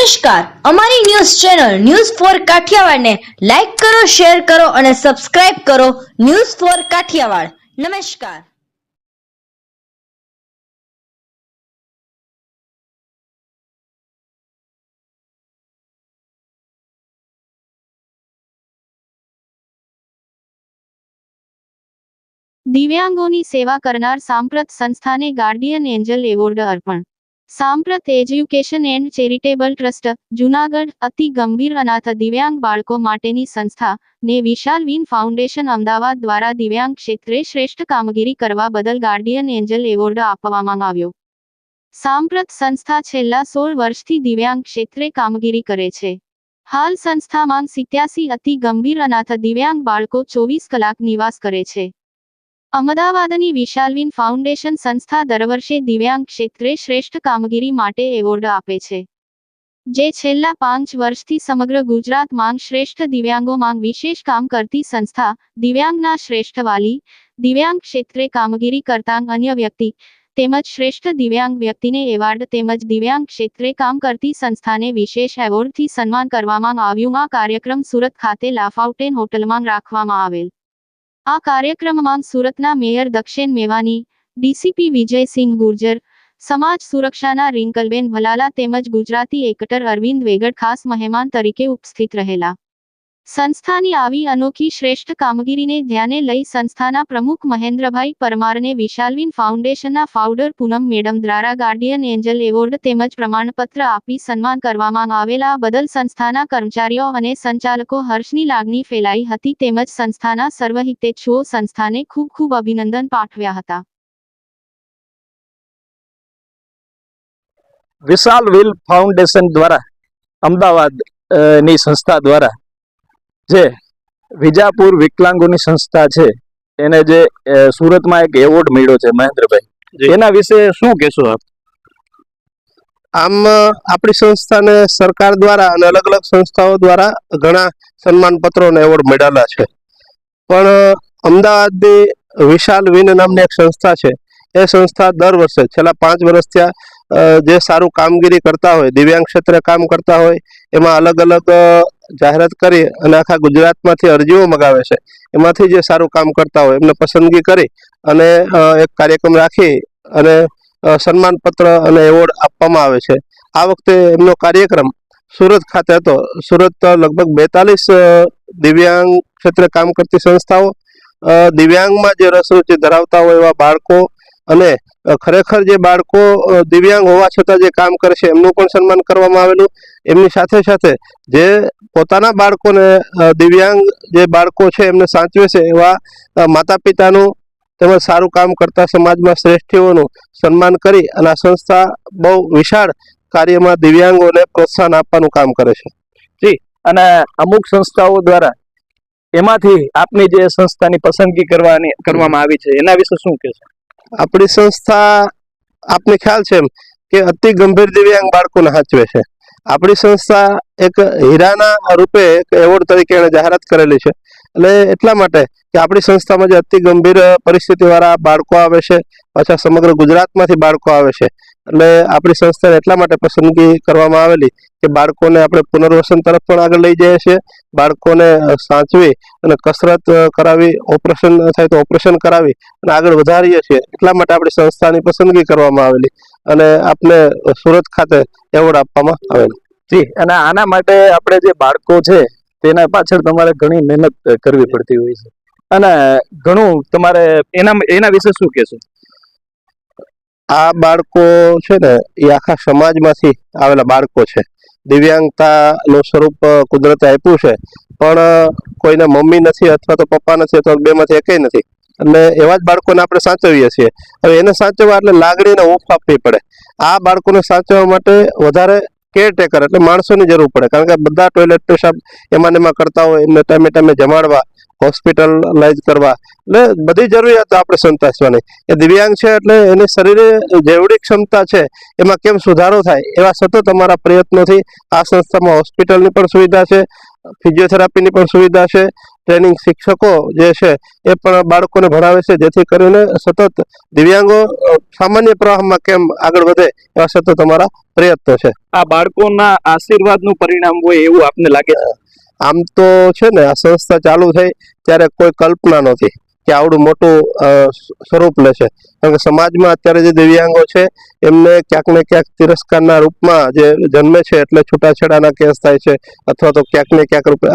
નમસ્કાર, અમારી news channel news for Kathiawad ને લાઈક કરો, શેર કરો અને સબસ્ક્રાઇબ કરો. News for Kathiawad. નમસ્કાર. દિવ્યાંગોની સેવા કરનાર સાંપ્રત સંસ્થાને ગાર્ડિયન એન્જલ એવોર્ડ અર્પણ. સાંપ્રત education and charitable trust, Junagadh, અતિ ગંભીર અનાથ દિવ્યાંગ બાળકો માટેની સંસ્થા ને વિશાલ વિન ફાઉન્ડેશન અમદાવાદ દ્વારા દિવ્યાંગ ક્ષેત્રે શ્રેષ્ઠ કામગીરી કરવા બદલ ગાર્ડિયન એન્જલ એવોર્ડ આપવામાં આવ્યો. સાંપ્રત સંસ્થા છેલ્લા 16 વર્ષથી દિવ્યાંગ ક્ષેત્રે કામગીરી કરે છે. હાલ સંસ્થામાં 87 અતિ ગંભીર અનાથ દિવ્યાંગ બાળકો 24 કલાક નિવાસ કરે છે. અમદાવાદની વિશાલવિન ફાઉન્ડેશન સંસ્થા દર વર્ષે દિવ્યાંગ ક્ષેત્રે શ્રેષ્ઠ કામગીરી માટે એવોર્ડ આપે છે, જે છેલ્લા 5 વર્ષથી સમગ્ર ગુજરાતમાં શ્રેષ્ઠ દિવ્યાંગોમાં વિશેષ કામ કરતી સંસ્થા. દિવ્યાંગના શ્રેષ્ઠ વાલી, દિવ્યાંગ ક્ષેત્રે કામગીરી કરતા અન્ય વ્યક્તિ તેમજ શ્રેષ્ઠ દિવ્યાંગ વ્યક્તિને એવોર્ડ તેમજ દિવ્યાંગ ક્ષેત્રે કામ કરતી સંસ્થાને વિશેષ એવોર્ડથી સન્માન કરવામાં આવ્યું. આ કાર્યક્રમ સુરત ખાતે લાફાઉટેન હોટલમાં રાખવામાં આવેલ. આ કાર્યક્રમમાં સુરતના મેયર દક્ષેન મેવાની, ડીસીપી વિજયસિંહ ગુર્જર, સમાજ સુરક્ષાના રિંકલબેન ભલાલા તેમજ ગુજરાતી એક્ટર અરવિંદ વેગડ ખાસ મહેમાન તરીકે ઉપસ્થિત રહેલા. સંસ્થાની આવી અનોખી શ્રેષ્ઠ કામગીરીને ધ્યાને લઈ સંસ્થાના પ્રમુખ મહેન્દ્રભાઈ પરમારને વિશાલવિન ફાઉન્ડેશનના ફાઉન્ડર પૂનમ મેડમ દ્વારા ગાર્ડિયન એન્જલ એવોર્ડ તેમજ પ્રમાણપત્ર આપી સન્માન કરવામાં આવેલા બદલ સંસ્થાના કર્મચારીઓ અને સંચાલકો હર્ષની લાગણી ફેલાઈ હતી તેમજ સંસ્થાના સર્વહિતેચ્છુઓ સંસ્થાને ખૂબ ખૂબ અભિનંદન પાઠવ્યા હતા. વિશાલ વિલ ફાઉન્ડેશન દ્વારા અમદાવાદ ની સંસ્થા દ્વારા જે વિજાપુર વિકલાંગોની સંસ્થા છે એને જે સુરતમાં એક એવોર્ડ મળ્યો છે મહેન્દ્રભાઈ, એના વિશે શું કહેશો આપ? આમ આપણી સંસ્થાને સરકાર દ્વારા અને અલગ અલગ સંસ્થાઓ દ્વારા ઘણા સન્માન પત્રો અને એવોર્ડ મળેલા છે, પણ અમદાવાદની વિશાલ વિન નામની એક સંસ્થા છે. એ સંસ્થા દર વર્ષે છેલ્લા 5 વર્ષથી જે સારું કામગીરી કરતા હોય, દિવ્યાંગ ક્ષેત્રે કામ કરતા હોય, એમાં અલગ અલગ જાહેરાત કરી અને આખા ગુજરાતમાંથી અરજીઓ મગાવે છે. એમાંથી જે સારું કામ કરતા હોય એમને પસંદગી કરી અને એક કાર્યક્રમ રાખી અને સન્માનપત્ર અને એવોર્ડ આપવામાં આવે છે. આ વખતે એમનો કાર્યક્રમ સુરત ખાતે હતો. સુરત લગભગ 42 દિવ્યાંગ ક્ષેત્રે કામ કરતી સંસ્થાઓ, દિવ્યાંગમાં જે રસ રુચિ ધરાવતા હોય એવા બાળકો અને ખરેખર જે બાળકો દિવ્યાંગ હોવા છતાં જે કામ કરે છે એમનું પણ સન્માન કરવામાં આવેલું. એમની સાથે સાથે જે પોતાના બાળકોને દિવ્યાંગ જે બાળકો છે એમને સાચવે છે એવા માતા પિતાનું તેમજ સારું કામ કરતા સમાજમાં શ્રેષ્ઠીઓનું સન્માન કરી અને આ સંસ્થા બહુ વિશાળ કાર્યમાં દિવ્યાંગોને પ્રોત્સાહન આપવાનું કામ કરે છે. જી, અને અમુક સંસ્થાઓ દ્વારા એમાંથી આપની જે સંસ્થાની પસંદગી કરવામાં આવી છે એના વિશે શું કહેશો? આપણી સંસ્થા આપને ખ્યાલ છે એમ કે અતિ ગંભીર દિવ્યાંગ બાળકોને સાચવે છે. આપણી સંસ્થા એક હીરાના રૂપે એક એવોર્ડ તરીકે એને જાહેરાત કરેલી છે. એટલે એટલા માટે કે આપણી સંસ્થામાં જે અતિ ગંભીર પરિસ્થિતિવાળા બાળકો આવે છે, પાછા સમગ્ર ગુજરાતમાંથી બાળકો આવે છે, એટલે આપણી સંસ્થાને એટલા માટે પસંદગી કરવામાં આવેલી કે બાળકોને આપણે પુનર્વસન તરફ પણ આગળ લઈ જઈએ છીએ, બાળકોને સાચવી અને કસરત કરાવી, ઓપરેશન થાય તો ઓપરેશન કરાવી અને આગળ વધારીએ છીએ. એટલા માટે આપણી સંસ્થાની પસંદગી કરવામાં આવેલી અને આપને સુરત ખાતે એવોર્ડ આપવામાં આવેલો. જી, અને આના માટે આપણે જે બાળકો છે તેના પાછળ તમારે ઘણી મહેનત કરવી પડતી હોય છે અને ઘણું તમારે એના વિશે શું કહેશો? આ બાળકો છે ને એ આખા સમાજમાંથી આવેલા બાળકો છે. દિવ્યાંગતાનું સ્વરૂપ કુદરતે આપ્યું છે, પણ કોઈને મમ્મી નથી અથવા તો પપ્પા નથી અથવા બેમાંથી એકેય નથી, એટલે એવા જ બાળકોને આપણે સાચવીએ છીએ. હવે એને સાચવવા એટલે લાગણીને ઊંફ આપવી પડે. આ બાળકોને સાચવવા માટે વધારે કેરટેકર એટલે માણસોની જરૂર પડે, કારણ કે બધા ટોયલેટ પેશાબ એમાં કરતા હોય, એમને ટાઈમે ટાઈમે જમાડવા, હોસ્પિટલાઇઝ કરવા, એટલે બધી જરૂરિયાતો આપણે સંતોષવાની. એ દિવ્યાંગ છે એટલે એની શરીરે જેવડી ક્ષમતા છે એમાં કેમ સુધારો થાય એવા સતત અમારા પ્રયત્નોથી આ સંસ્થામાં હોસ્પિટલની પણ સુવિધા છે, ફિઝિયોથેરાપીની પણ સુવિધા છે ટ્રેનિંગ શિક્ષકો જે છે એ પણ બાળકોને ભણાવે છે, જેથી કરીને સતત દિવ્યાંગો સામાન્ય પ્રવાહમાં કેમ આગળ વધે એવા સતત અમારા પ્રયત્નો છે. આ બાળકોના આશીર્વાદનું પરિણામ હોય એવું આપને લાગે છે? આમ તો છે ને, આ સંસ્થા ચાલુ થઈ ત્યારે કોઈ કલ્પના નહોતી કે આવડું મોટું સ્વરૂપ લેશે. કારણ કે સમાજમાં અત્યારે જે દિવ્યાંગો છે એમને ક્યાંક ને ક્યાંક તિરસ્કારના રૂપમાં જે જન્મે છે એટલે છૂટાછેડાના કેસ થાય છે, અથવા તો ક્યાંક ને ક્યાંક રૂપે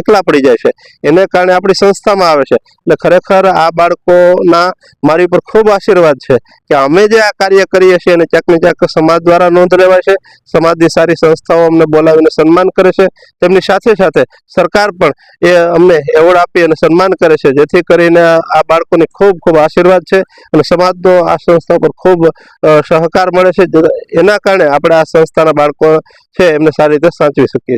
એકલા પડી જાય છે. એને કારણે આપણી સંસ્થામાં આવે છે. એટલે ખરેખર આ બાળકોના મારી પર ખૂબ આશીર્વાદ છે કે અમે જે આ કાર્ય કરીએ છીએ અને ક્યાંક ને ક્યાંક સમાજ દ્વારા નોંધ લેવાય છે. સમાજની સારી સંસ્થાઓ અમને બોલાવીને સન્માન કરે છે. તેમની સાથે સાથે સરકાર પણ એ અમને એવોર્ડ આપી અને સન્માન કરે છે, જેથી કરીને આ બાળકોની ખૂબ ખૂબ આશીર્વાદ છે અને સમાજનો આ સંસ્થા પર ખૂબ સહકાર મળે છે. એના કારણે આપણે આ સંસ્થાના બાળકો છે એમને સારી રીતે સાચવી શકીએ છીએ.